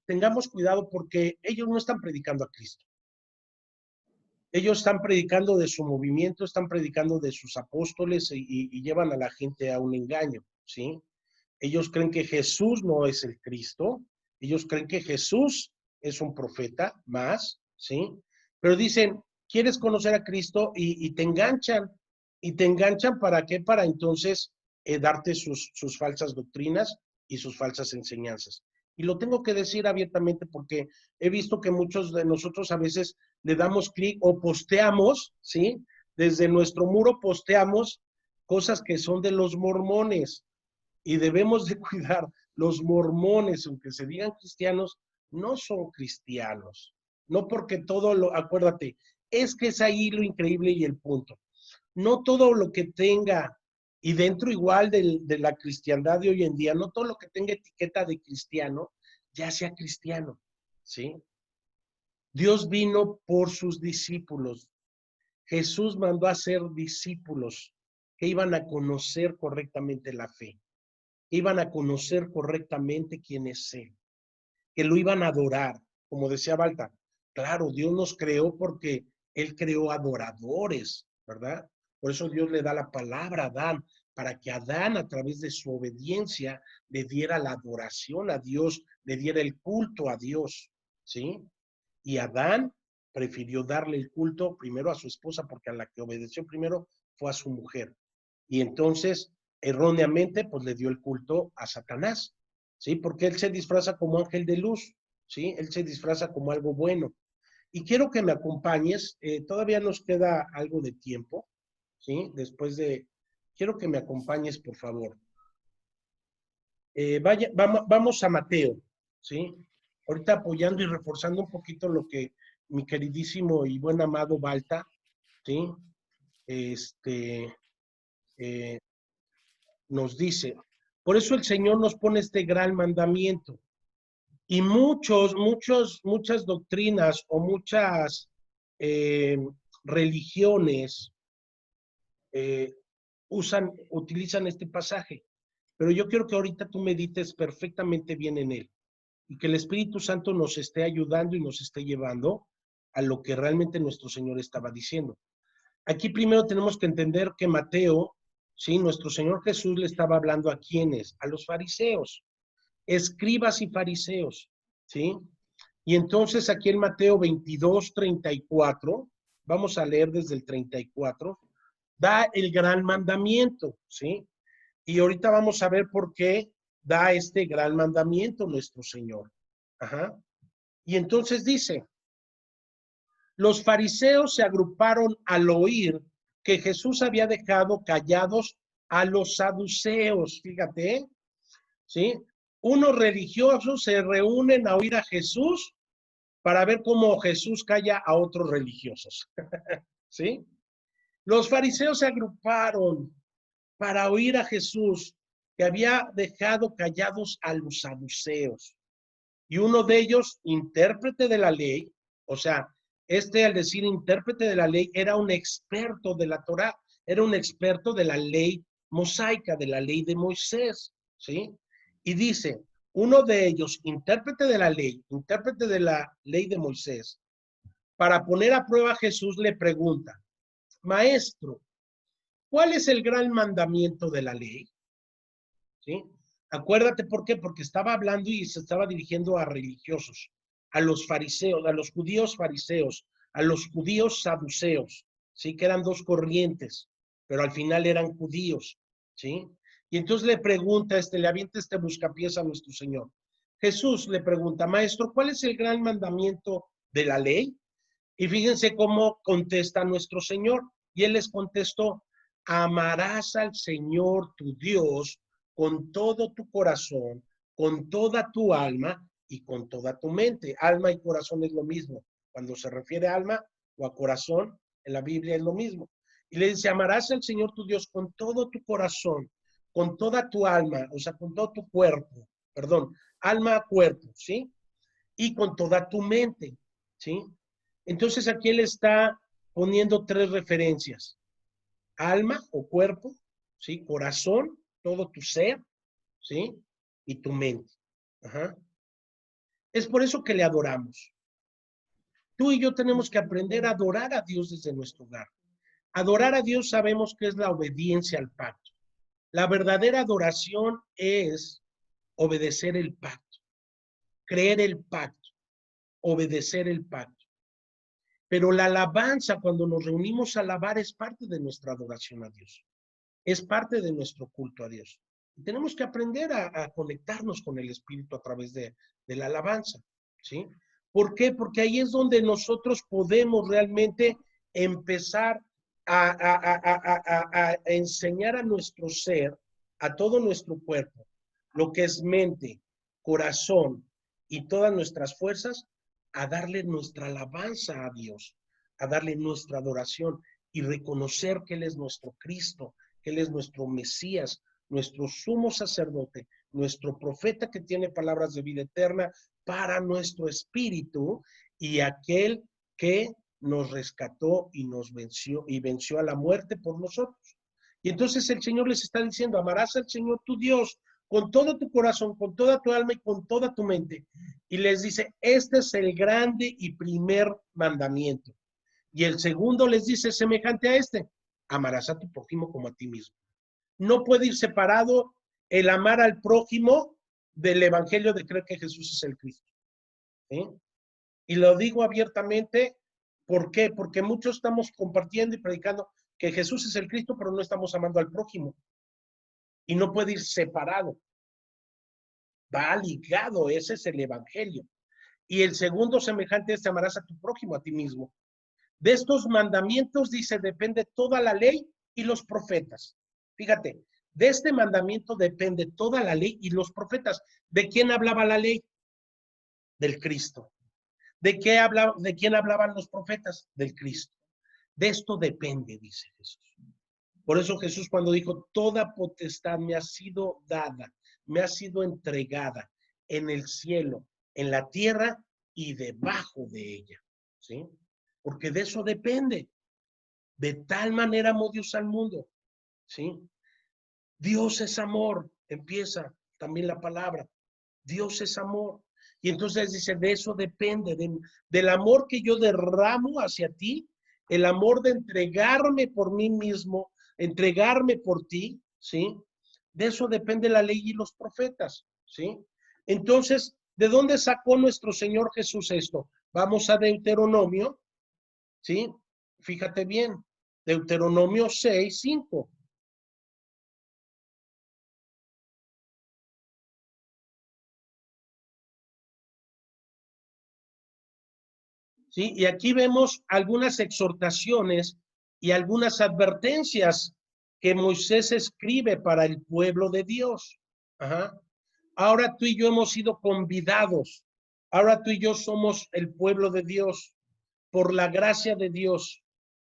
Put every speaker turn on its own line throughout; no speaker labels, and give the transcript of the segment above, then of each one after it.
tengamos cuidado porque ellos no están predicando a Cristo. Ellos están predicando de su movimiento, están predicando de sus apóstoles y llevan a la gente a un engaño, ¿sí? Ellos creen que Jesús no es el Cristo, ellos creen que Jesús es un profeta más, ¿sí? Pero dicen, ¿quieres conocer a Cristo? Y te enganchan. ¿Y te enganchan para qué? Para entonces darte sus falsas doctrinas y sus falsas enseñanzas. Y lo tengo que decir abiertamente porque he visto que muchos de nosotros a veces le damos clic o posteamos, ¿sí? Desde nuestro muro posteamos cosas que son de los mormones y debemos de cuidar. Los mormones, aunque se digan cristianos, no son cristianos. No porque todo lo, acuérdate, es que es ahí lo increíble y el punto. No todo lo que tenga, y dentro igual de la cristiandad de hoy en día, no todo lo que tenga etiqueta de cristiano, ya sea cristiano, ¿sí? Dios vino por sus discípulos. Jesús mandó a ser discípulos que iban a conocer correctamente la fe, que iban a conocer correctamente quién es Él, que lo iban a adorar, como decía Balta. Claro, Dios nos creó porque Él creó adoradores, ¿verdad? Por eso Dios le da la palabra a Adán, para que Adán, a través de su obediencia, le diera la adoración a Dios, le diera el culto a Dios, ¿sí? Y Adán prefirió darle el culto primero a su esposa, porque a la que obedeció primero fue a su mujer. Y entonces, erróneamente, pues le dio el culto a Satanás, ¿sí? Porque él se disfraza como ángel de luz, ¿sí? Él se disfraza como algo bueno. Y quiero que me acompañes, todavía nos queda algo de tiempo, ¿sí? Quiero que me acompañes, por favor. Vamos a Mateo, ¿sí? Ahorita apoyando y reforzando un poquito lo que mi queridísimo y buen amado Balta, ¿sí? Este, eh, nos dice. Por eso el Señor nos pone este gran mandamiento. Y muchas doctrinas o muchas eh, religiones eh, utilizan este pasaje. Pero yo quiero que ahorita tú medites perfectamente bien en él y que el Espíritu Santo nos esté ayudando y nos esté llevando a lo que realmente nuestro Señor estaba diciendo. Aquí primero tenemos que entender que Mateo, sí, nuestro Señor Jesús le estaba hablando a quiénes, a los fariseos, escribas y fariseos, ¿sí? Y entonces aquí en Mateo 22:34, vamos a leer desde el 34, da el gran mandamiento, ¿sí? Y ahorita vamos a ver por qué da este gran mandamiento nuestro Señor. Ajá. Y entonces dice, los fariseos se agruparon al oír que Jesús había dejado callados a los saduceos, fíjate, ¿sí? Unos religiosos se reúnen a oír a Jesús para ver cómo Jesús calla a otros religiosos, ¿sí? Los fariseos se agruparon para oír a Jesús, que había dejado callados a los saduceos. Y uno de ellos, intérprete de la ley, o sea, al decir intérprete de la ley, era un experto de la Torá, era un experto de la ley mosaica, de la ley de Moisés, ¿sí? Y dice, uno de ellos, intérprete de la ley de Moisés, para poner a prueba a Jesús, le pregunta, maestro, ¿cuál es el gran mandamiento de la ley? ¿Sí? Acuérdate por qué, porque estaba hablando y se estaba dirigiendo a religiosos, a los fariseos, a los judíos fariseos, a los judíos saduceos, ¿sí? Que eran dos corrientes, pero al final eran judíos, ¿sí? Y entonces le pregunta, le avienta este buscapiés a nuestro Señor. Jesús le pregunta, maestro, ¿cuál es el gran mandamiento de la ley? Y fíjense cómo contesta nuestro Señor. Y él les contestó, amarás al Señor tu Dios con todo tu corazón, con toda tu alma y con toda tu mente. Alma y corazón es lo mismo. Cuando se refiere a alma o a corazón, en la Biblia es lo mismo. Y le dice, amarás al Señor tu Dios con todo tu corazón, con toda tu alma, o sea, con todo tu cuerpo, perdón, alma, cuerpo, ¿sí? Y con toda tu mente, ¿sí? Entonces aquí él está poniendo tres referencias. Alma o cuerpo, ¿sí? Corazón, todo tu ser, ¿sí? Y tu mente. Ajá. Es por eso que le adoramos. Tú y yo tenemos que aprender a adorar a Dios desde nuestro hogar. Adorar a Dios sabemos que es la obediencia al pacto. La verdadera adoración es obedecer el pacto, creer el pacto, obedecer el pacto. Pero la alabanza, cuando nos reunimos a alabar, es parte de nuestra adoración a Dios. Es parte de nuestro culto a Dios. Y tenemos que aprender a conectarnos con el Espíritu a través de la alabanza, ¿sí? ¿Por qué? Porque ahí es donde nosotros podemos realmente empezar a enseñar a nuestro ser, a todo nuestro cuerpo, lo que es mente, corazón y todas nuestras fuerzas, a darle nuestra alabanza a Dios, a darle nuestra adoración y reconocer que Él es nuestro Cristo, que Él es nuestro Mesías, nuestro sumo sacerdote, nuestro profeta que tiene palabras de vida eterna para nuestro espíritu y aquel que nos rescató y nos venció y venció a la muerte por nosotros. Y entonces el Señor les está diciendo, amarás al Señor tu Dios con todo tu corazón, con toda tu alma y con toda tu mente. Y les dice, este es el grande y primer mandamiento. Y el segundo les dice semejante a este, amarás a tu prójimo como a ti mismo. No puede ir separado el amar al prójimo del evangelio de creer que Jesús es el Cristo. ¿Sí? Y lo digo abiertamente, ¿por qué? Porque muchos estamos compartiendo y predicando que Jesús es el Cristo, pero no estamos amando al prójimo. Y no puede ir separado. Va ligado, ese es el evangelio. Y el segundo semejante es amarás a tu prójimo, a ti mismo. De estos mandamientos, dice, depende toda la ley y los profetas. Fíjate, de este mandamiento depende toda la ley y los profetas. ¿De quién hablaba la ley? Del Cristo. ¿De quién hablaban los profetas? Del Cristo. De esto depende, dice Jesús. Por eso Jesús cuando dijo, toda potestad me ha sido dada, me ha sido entregada en el cielo, en la tierra y debajo de ella. ¿Sí? Porque de eso depende. De tal manera amó Dios al mundo. ¿Sí? Dios es amor. Empieza también la palabra. Dios es amor. Y entonces dice, de eso depende, del amor que yo derramo hacia ti, el amor de entregarme por mí mismo, entregarme por ti, ¿sí? De eso depende la ley y los profetas, ¿sí? Entonces, ¿de dónde sacó nuestro Señor Jesús esto? Vamos a Deuteronomio, ¿sí? Fíjate bien, Deuteronomio 6:5. ¿Sí? Y aquí vemos algunas exhortaciones y algunas advertencias que Moisés escribe para el pueblo de Dios. Ajá. Ahora tú y yo hemos sido convidados. Ahora tú y yo somos el pueblo de Dios por la gracia de Dios,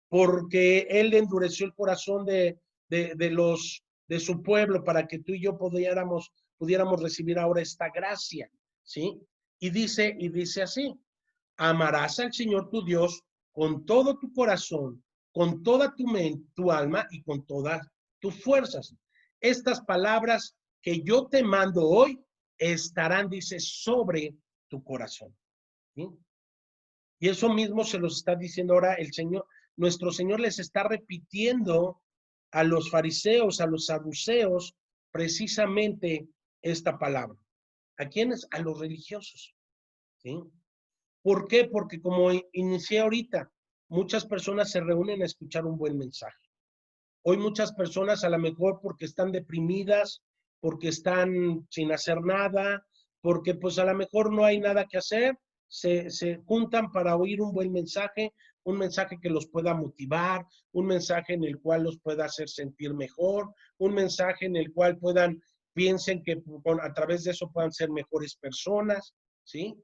porque Él endureció el corazón de su pueblo para que tú y yo pudiéramos recibir ahora esta gracia, ¿sí? Y dice así, amarás al Señor tu Dios con todo tu corazón, con toda tu mente, tu alma y con todas tus fuerzas. Estas palabras que yo te mando hoy estarán, dice, sobre tu corazón. ¿Sí? Y eso mismo se los está diciendo ahora el Señor. Nuestro Señor les está repitiendo a los fariseos, a los saduceos, precisamente esta palabra. ¿A quiénes? A los religiosos. ¿Sí? ¿Por qué? Porque como inicié ahorita, muchas personas se reúnen a escuchar un buen mensaje. Hoy muchas personas a lo mejor porque están deprimidas, porque están sin hacer nada, porque pues a lo mejor no hay nada que hacer, se juntan para oír un mensaje que los pueda motivar, un mensaje en el cual los pueda hacer sentir mejor, un mensaje en el cual piensen que a través de eso puedan ser mejores personas, ¿sí?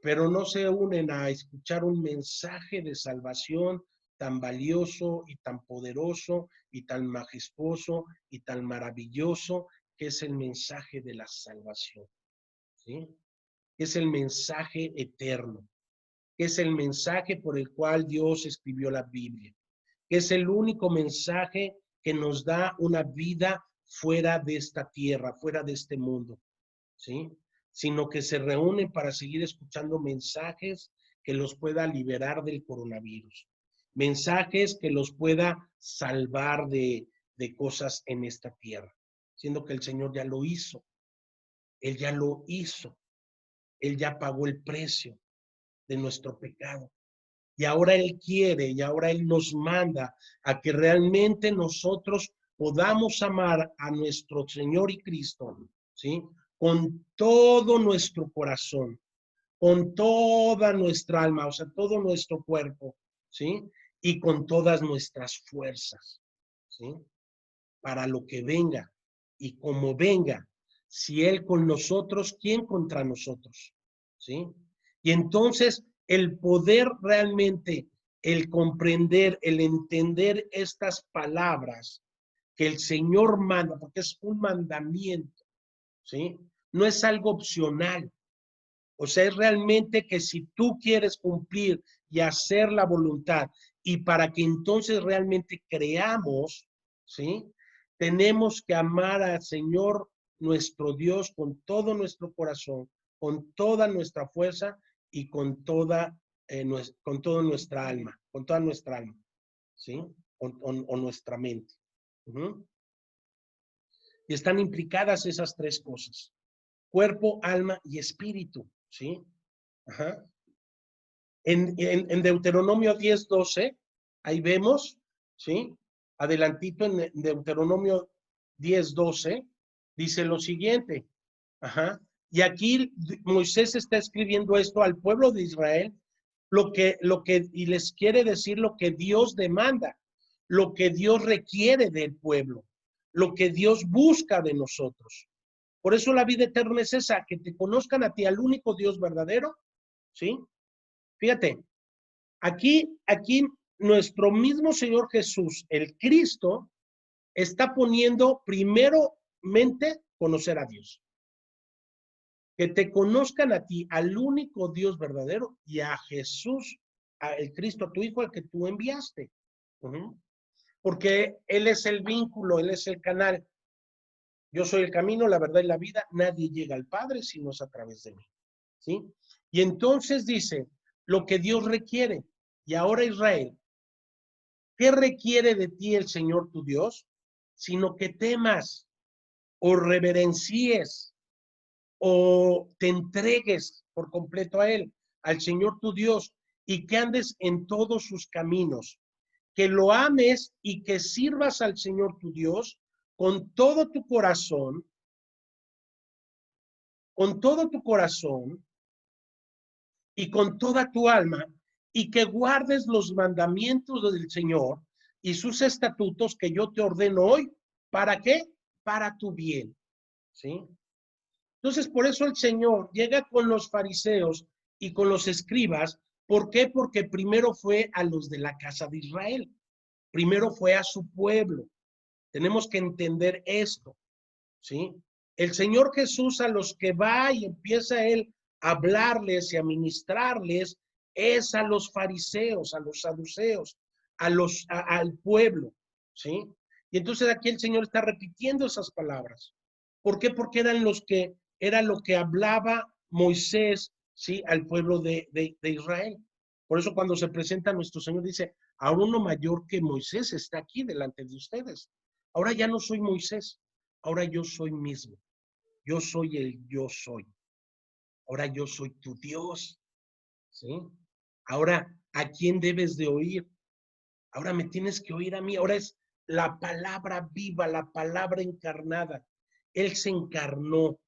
Pero no se unen a escuchar un mensaje de salvación tan valioso y tan poderoso y tan majestuoso y tan maravilloso que es el mensaje de la salvación, ¿sí? Es el mensaje eterno, es el mensaje por el cual Dios escribió la Biblia, es el único mensaje que nos da una vida fuera de esta tierra, fuera de este mundo, ¿sí? sino que se reúnen para seguir escuchando mensajes que los pueda liberar del coronavirus, mensajes que los pueda salvar de cosas en esta tierra, siendo que el Señor ya lo hizo, Él ya lo hizo, Él ya pagó el precio de nuestro pecado. Y ahora Él quiere, y ahora Él nos manda a que realmente nosotros podamos amar a nuestro Señor y Cristo, ¿sí? Con todo nuestro corazón, con toda nuestra alma, o sea, todo nuestro cuerpo, ¿sí? Y con todas nuestras fuerzas, ¿sí? Para lo que venga y como venga, si Él con nosotros, ¿quién contra nosotros? ¿Sí? Y entonces el poder realmente, el comprender, el entender estas palabras que el Señor manda, porque es un mandamiento, ¿sí? No es algo opcional. O sea, es realmente que si tú quieres cumplir y hacer la voluntad, y para que entonces realmente creamos, ¿sí? Tenemos que amar al Señor nuestro Dios con todo nuestro corazón, con toda nuestra fuerza y con toda, con toda nuestra alma, ¿sí? O nuestra mente. Y están implicadas esas tres cosas: cuerpo, alma y espíritu, ¿sí? Ajá. En Deuteronomio 10:12, ahí vemos, ¿sí? Adelantito en Deuteronomio 10:12, dice lo siguiente, ajá. Y aquí Moisés está escribiendo esto al pueblo de Israel, y les quiere decir lo que Dios demanda, lo que Dios requiere del pueblo, lo que Dios busca de nosotros. Por eso la vida eterna es esa, que te conozcan a ti, al único Dios verdadero, ¿sí? Fíjate, aquí nuestro mismo Señor Jesús, el Cristo, está poniendo primeramente conocer a Dios. Que te conozcan a ti, al único Dios verdadero, y a Jesús, a el Cristo, a tu Hijo, al que tú enviaste. Porque Él es el vínculo, Él es el canal. Yo soy el camino, la verdad y la vida. Nadie llega al Padre si no es a través de mí. ¿Sí? Y entonces dice, lo que Dios requiere. Y ahora Israel, ¿qué requiere de ti el Señor tu Dios? Sino que temas o reverencies o te entregues por completo a Él, al Señor tu Dios, y que andes en todos sus caminos, que lo ames y que sirvas al Señor tu Dios con todo tu corazón, con todo tu corazón y con toda tu alma, y que guardes los mandamientos del Señor y sus estatutos que yo te ordeno hoy. ¿Para qué? Para tu bien. ¿Sí? Entonces, por eso el Señor llega con los fariseos y con los escribas. ¿Por qué? Porque primero fue a los de la casa de Israel. Primero fue a su pueblo. Tenemos que entender esto. ¿Sí? El Señor Jesús, a los que va y empieza Él a hablarles y a ministrarles, es a los fariseos, a los saduceos, al pueblo, ¿sí? Y entonces aquí el Señor está repitiendo esas palabras. ¿Por qué? Porque era lo que hablaba Moisés, ¿sí? Al pueblo de Israel. Por eso cuando se presenta nuestro Señor dice, ahora uno mayor que Moisés está aquí delante de ustedes. Ahora ya no soy Moisés, ahora yo soy mismo. Yo soy el yo soy. Ahora yo soy tu Dios. ¿Sí? Ahora, ¿a quién debes de oír? Ahora me tienes que oír a mí. Ahora es la palabra viva, la palabra encarnada. Él se encarnó.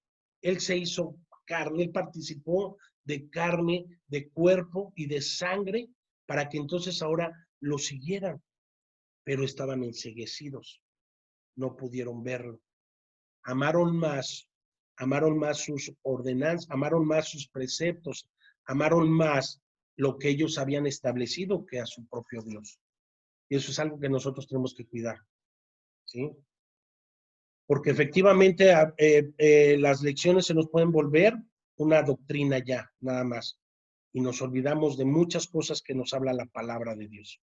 Él se hizo carne. Él participó de carne, de cuerpo y de sangre para que entonces ahora lo siguieran. Pero estaban enceguecidos. No pudieron verlo. Amaron más sus ordenanzas, amaron más sus preceptos, amaron más lo que ellos habían establecido que a su propio Dios. Y eso es algo que nosotros tenemos que cuidar, ¿sí? Porque efectivamente las lecciones se nos pueden volver una doctrina ya, nada más. Y nos olvidamos de muchas cosas que nos habla la palabra de Dios,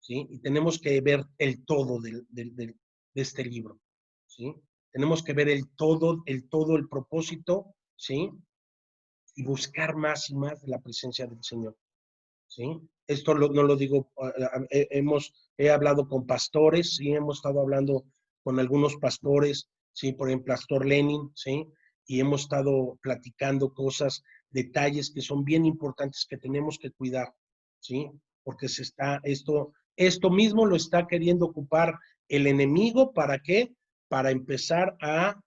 ¿sí? Y tenemos que ver el todo de este libro, ¿sí? Tenemos que ver el todo, el propósito, ¿sí? y buscar más y más de la presencia del Señor, ¿sí? Esto no lo digo, he hablado con pastores, sí, hemos estado hablando con algunos pastores, sí, por ejemplo, Pastor Lenin, sí, y hemos estado platicando cosas, detalles que son bien importantes que tenemos que cuidar, sí, porque esto mismo lo está queriendo ocupar el enemigo. ¿Para qué? Para empezar a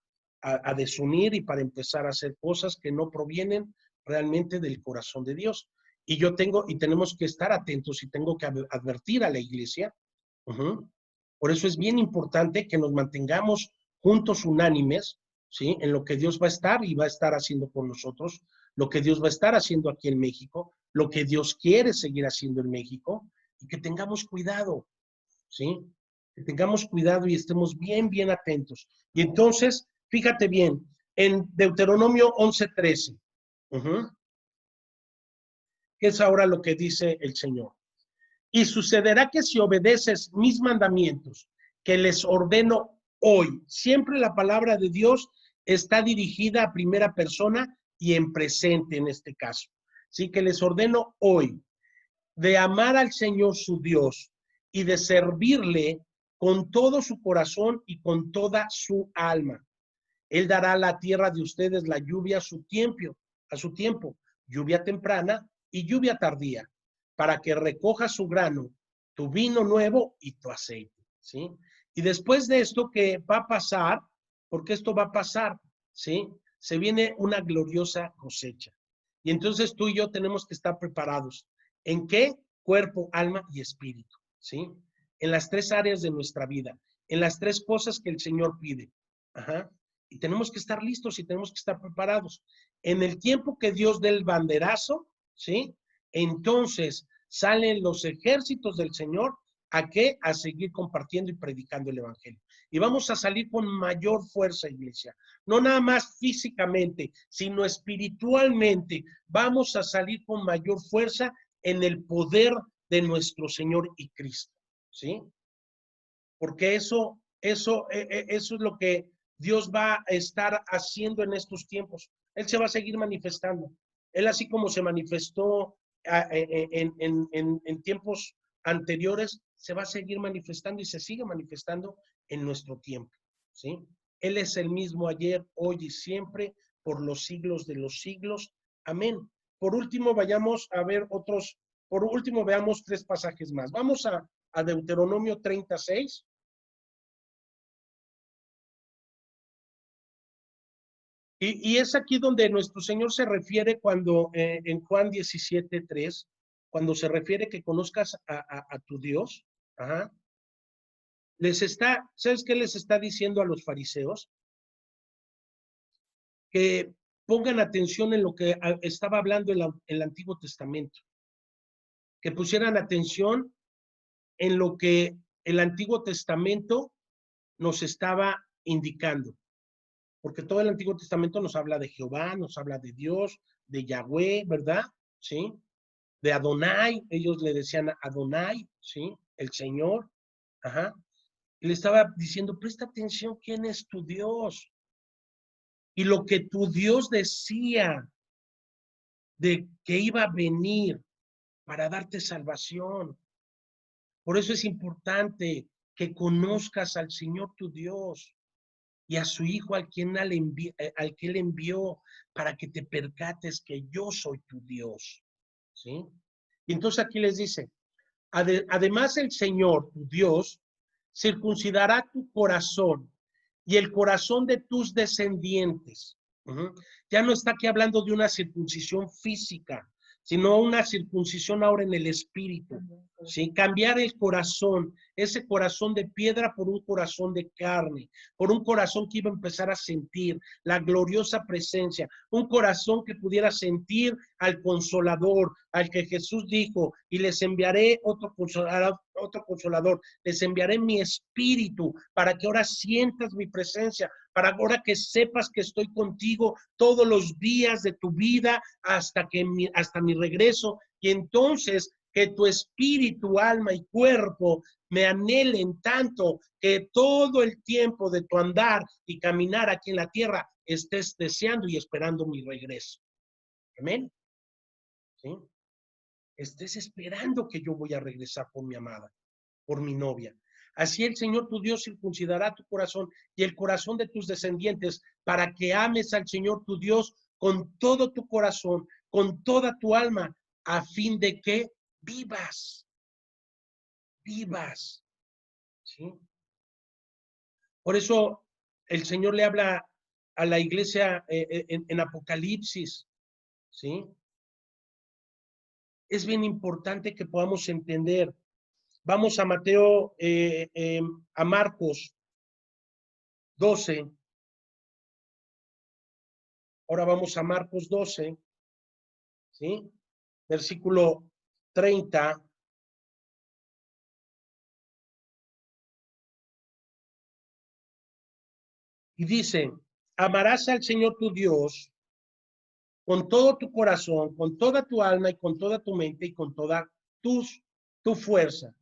desunir y para empezar a hacer cosas que no provienen realmente del corazón de Dios. Y tenemos que estar atentos y tengo que advertir a la iglesia. Por eso es bien importante que nos mantengamos juntos, unánimes, ¿sí? En lo que Dios va a estar y va a estar haciendo con nosotros, lo que Dios va a estar haciendo aquí en México, lo que Dios quiere seguir haciendo en México, y que tengamos cuidado, ¿sí? Que tengamos cuidado y estemos bien, bien atentos. Y entonces, fíjate bien, en Deuteronomio 11:13, que es ahora lo que dice el Señor. Y sucederá que si obedeces mis mandamientos, que les ordeno hoy, siempre la palabra de Dios está dirigida a primera persona y en presente en este caso. Sí, que les ordeno hoy de amar al Señor su Dios y de servirle con todo su corazón y con toda su alma. Él dará a la tierra de ustedes la lluvia a su tiempo, lluvia temprana y lluvia tardía, para que recoja su grano, tu vino nuevo y tu aceite, ¿sí? Y después de esto que va a pasar, porque esto va a pasar, ¿sí? Se viene una gloriosa cosecha. Y entonces tú y yo tenemos que estar preparados. ¿En qué? Cuerpo, alma y espíritu, ¿sí? En las tres áreas de nuestra vida, en las tres cosas que el Señor pide. Ajá. Y tenemos que estar listos y tenemos que estar preparados. En el tiempo que Dios dé el banderazo, ¿sí? Entonces salen los ejércitos del Señor. ¿A qué? A seguir compartiendo y predicando el Evangelio. Y vamos a salir con mayor fuerza, iglesia. No nada más físicamente, sino espiritualmente. Vamos a salir con mayor fuerza en el poder de nuestro Señor y Cristo, ¿sí? Porque eso es lo que Dios va a estar haciendo en estos tiempos. Él se va a seguir manifestando. Él, así como se manifestó en tiempos anteriores, se va a seguir manifestando y se sigue manifestando en nuestro tiempo, ¿sí? Él es el mismo ayer, hoy y siempre, por los siglos de los siglos. Amén. Por último, veamos 3 pasajes más. Vamos a Deuteronomio 36. Y es aquí donde nuestro Señor se refiere cuando, en Juan 17:3, cuando se refiere que conozcas a tu Dios, ajá, ¿sabes qué les está diciendo a los fariseos? Que pongan atención en lo que estaba hablando el Antiguo Testamento, que pusieran atención en lo que el Antiguo Testamento nos estaba indicando, porque todo el Antiguo Testamento nos habla de Jehová, nos habla de Dios, de Yahweh, ¿verdad? ¿Sí? De Adonai, ellos le decían Adonai, ¿sí? El Señor, ajá. Y le estaba diciendo, presta atención, ¿quién es tu Dios? Y lo que tu Dios decía de que iba a venir para darte salvación. Por eso es importante que conozcas al Señor tu Dios y a su Hijo al que Él envió para que te percates que yo soy tu Dios, ¿sí? Y entonces aquí les dice, además el Señor, tu Dios, circuncidará tu corazón y el corazón de tus descendientes. Ya no está aquí hablando de una circuncisión física, sino una circuncisión ahora en el espíritu. ¿Sí? Cambiar el corazón, ese corazón de piedra por un corazón de carne, por un corazón que iba a empezar a sentir la gloriosa presencia, un corazón que pudiera sentir al Consolador, al que Jesús dijo, y les enviaré otro consolador, les enviaré mi espíritu para que ahora sientas mi presencia, para ahora que sepas que estoy contigo todos los días de tu vida hasta mi regreso, y entonces que tu espíritu, alma y cuerpo me anhelen tanto que todo el tiempo de tu andar y caminar aquí en la tierra estés deseando y esperando mi regreso. Amén. ¿Sí? Estés esperando que yo voy a regresar por mi amada, por mi novia. Así el Señor tu Dios circuncidará tu corazón y el corazón de tus descendientes para que ames al Señor tu Dios con todo tu corazón, con toda tu alma, a fin de que vivas, vivas. ¿Sí? Por eso el Señor le habla a la iglesia en Apocalipsis, ¿sí? Es bien importante que podamos entender. Vamos a Mateo, a Marcos 12. Ahora vamos a Marcos 12, ¿sí? Versículo 30. Y dice, amarás al Señor tu Dios con todo tu corazón, con toda tu alma y con toda tu mente y con toda tu fuerza,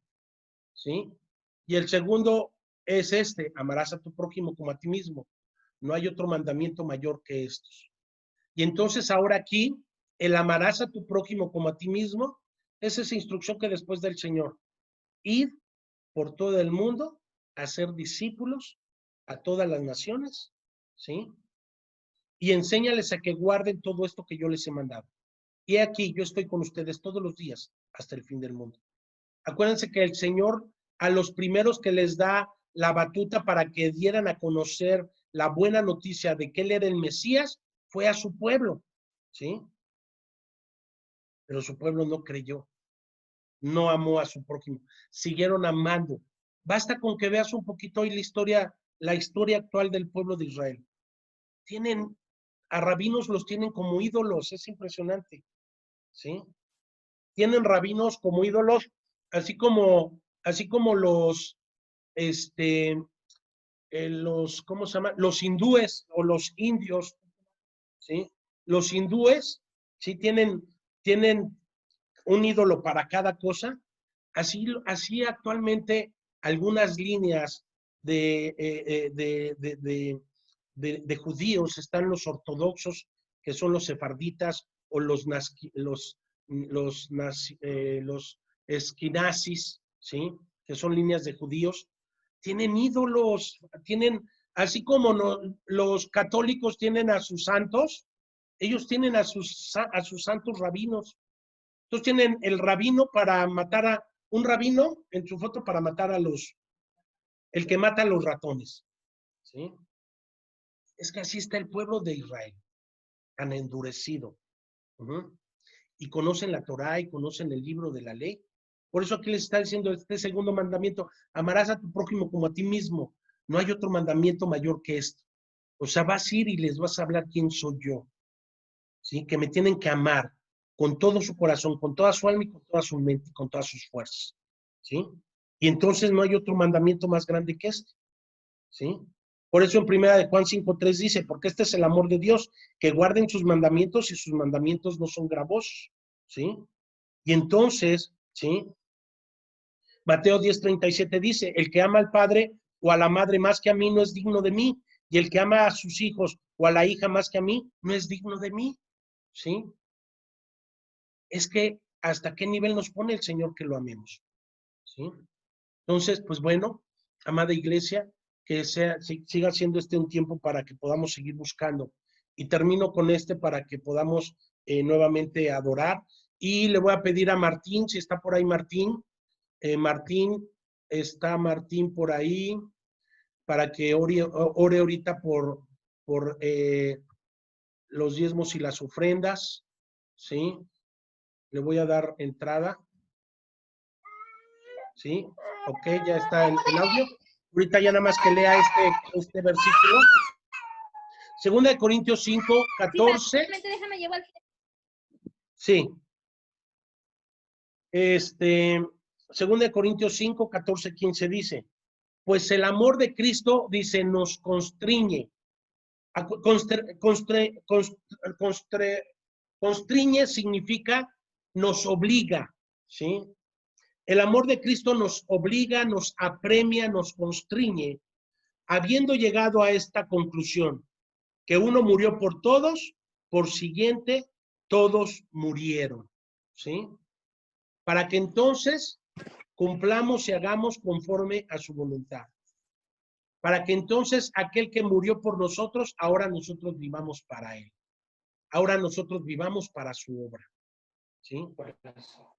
¿sí? Y el segundo es este, amarás a tu prójimo como a ti mismo. No hay otro mandamiento mayor que estos. Y entonces ahora aquí, el amarás a tu prójimo como a ti mismo, es esa instrucción que después del Señor. Id por todo el mundo a ser discípulos a todas las naciones, ¿sí? Y enséñales a que guarden todo esto que yo les he mandado. Y aquí yo estoy con ustedes todos los días hasta el fin del mundo. Acuérdense que el Señor a los primeros que les da la batuta para que dieran a conocer la buena noticia de que Él era el Mesías, fue a su pueblo, ¿sí? Pero su pueblo no creyó, no amó a su prójimo, siguieron amando. Basta con que veas un poquito hoy la historia actual del pueblo de Israel. Tienen, a rabinos los tienen como ídolos, es impresionante, ¿sí? Tienen rabinos como ídolos, así como este, ¿cómo se llama? Los hindúes o los indios, ¿sí? Los hindúes, ¿sí? Tienen un ídolo para cada cosa. Así actualmente algunas líneas de judíos están los ortodoxos, que son los sefarditas, o los esquinazis, ¿sí? Que son líneas de judíos. Tienen ídolos, así como los católicos tienen a sus santos, ellos tienen a sus santos rabinos. Entonces tienen el rabino para matar un rabino en su foto para matar el que mata a los ratones, ¿sí? Es que así está el pueblo de Israel, tan endurecido. Y conocen la Torá y conocen el libro de la ley. Por eso aquí les está diciendo este segundo mandamiento, amarás a tu prójimo como a ti mismo. No hay otro mandamiento mayor que este. O sea, vas a ir y les vas a hablar quién soy yo, ¿sí? Que me tienen que amar con todo su corazón, con toda su alma y con toda su mente y con todas sus fuerzas, ¿sí? Y entonces no hay otro mandamiento más grande que este, ¿sí? Por eso en primera de Juan 5:3 dice, porque este es el amor de Dios, que guarden sus mandamientos y sus mandamientos no son gravosos, ¿sí? Y entonces, ¿sí? Mateo 10:37 dice, el que ama al padre o a la madre más que a mí no es digno de mí, y el que ama a sus hijos o a la hija más que a mí no es digno de mí, ¿sí? Es que hasta qué nivel nos pone el Señor que lo amemos, ¿sí? Entonces, pues bueno, amada iglesia, que siga siendo este un tiempo para que podamos seguir buscando. Y termino con este para que podamos nuevamente adorar. Y le voy a pedir a Martín, si está por ahí Martín, está Martín por ahí, para que ore ahorita por los diezmos y las ofrendas, ¿sí? Le voy a dar entrada. ¿Sí? Ok, ya está el audio. Ahorita ya nada más que lea este versículo. Segunda de Corintios 5, 14.
Sí, déjame llevar.
Sí. Segunda de Corintios 5, 14, 15 dice, pues el amor de Cristo, dice, nos constriñe. Constriñe significa nos obliga, ¿sí? El amor de Cristo nos obliga, nos apremia, nos constriñe, habiendo llegado a esta conclusión, que uno murió por todos, por siguiente, todos murieron, ¿sí? Para que entonces cumplamos y hagamos conforme a su voluntad. Para que entonces aquel que murió por nosotros, ahora nosotros vivamos para él. Ahora nosotros vivamos para su obra, ¿sí?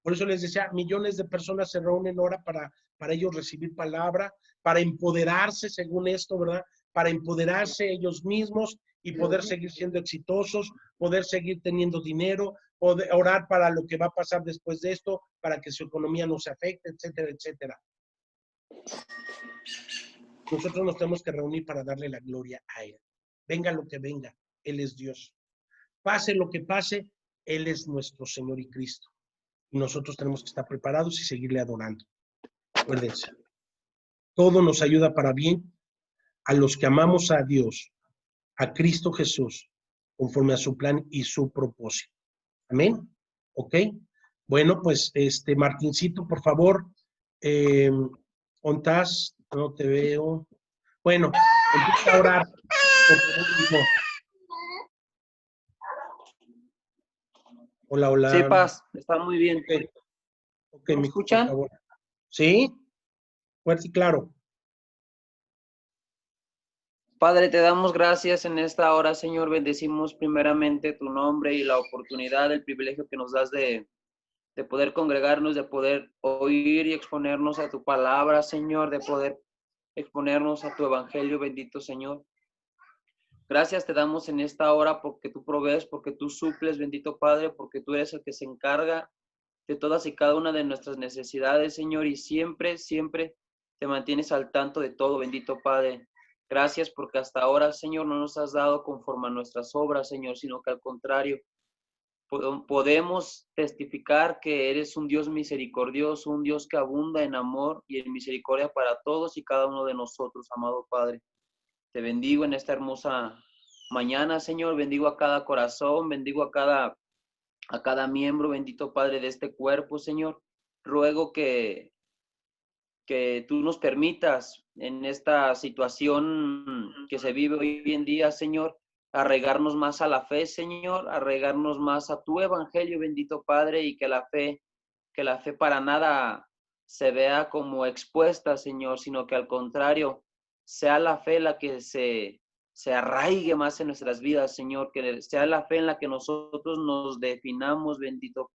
Por eso les decía, millones de personas se reúnen ahora para ellos recibir palabra, para empoderarse según esto, ¿verdad? Para empoderarse ellos mismos y poder seguir siendo exitosos, poder seguir teniendo dinero, poder orar para lo que va a pasar después de esto, para que su economía no se afecte, etcétera, etcétera. Nosotros nos tenemos que reunir para darle la gloria a Él. Venga lo que venga, Él es Dios. Pase lo que pase, Él es nuestro Señor y Cristo. Y nosotros tenemos que estar preparados y seguirle adorando. Acuérdense, todo nos ayuda para bien a los que amamos a Dios, a Cristo Jesús, conforme a su plan y su propósito. Amén. ¿Ok? Bueno, pues, Martincito, por favor, ¿ontás? No te veo. Bueno, empieza a orar, por favor, hijo. Hola,
Sí,
hola.
Paz, está muy bien.
Ok,
¿Me
mijo, por
escuchan?
favor. ¿Sí? Fuerte y claro.
Padre, te damos gracias en esta hora, Señor. Bendecimos primeramente tu nombre y la oportunidad, el privilegio que nos das de poder congregarnos, de poder oír y exponernos a tu palabra, Señor, de poder exponernos a tu evangelio, bendito Señor. Gracias te damos en esta hora porque tú provees, porque tú suples, bendito Padre, porque tú eres el que se encarga de todas y cada una de nuestras necesidades, Señor, y siempre, siempre te mantienes al tanto de todo, bendito Padre. Gracias porque hasta ahora, Señor, no nos has dado conforme a nuestras obras, Señor, sino que al contrario, podemos testificar que eres un Dios misericordioso, un Dios que abunda en amor y en misericordia para todos y cada uno de nosotros, amado Padre. Te bendigo en esta hermosa mañana, Señor. Bendigo a cada corazón, bendigo a cada miembro, bendito Padre, de este cuerpo, Señor. Ruego que tú nos permitas en esta situación que se vive hoy en día, Señor, arraigarnos más a la fe, Señor, arraigarnos más a tu evangelio, bendito Padre, y que la fe para nada se vea como expuesta, Señor, sino que al contrario, sea la fe la que se arraigue más en nuestras vidas, Señor, que sea la fe en la que nosotros nos definamos, bendito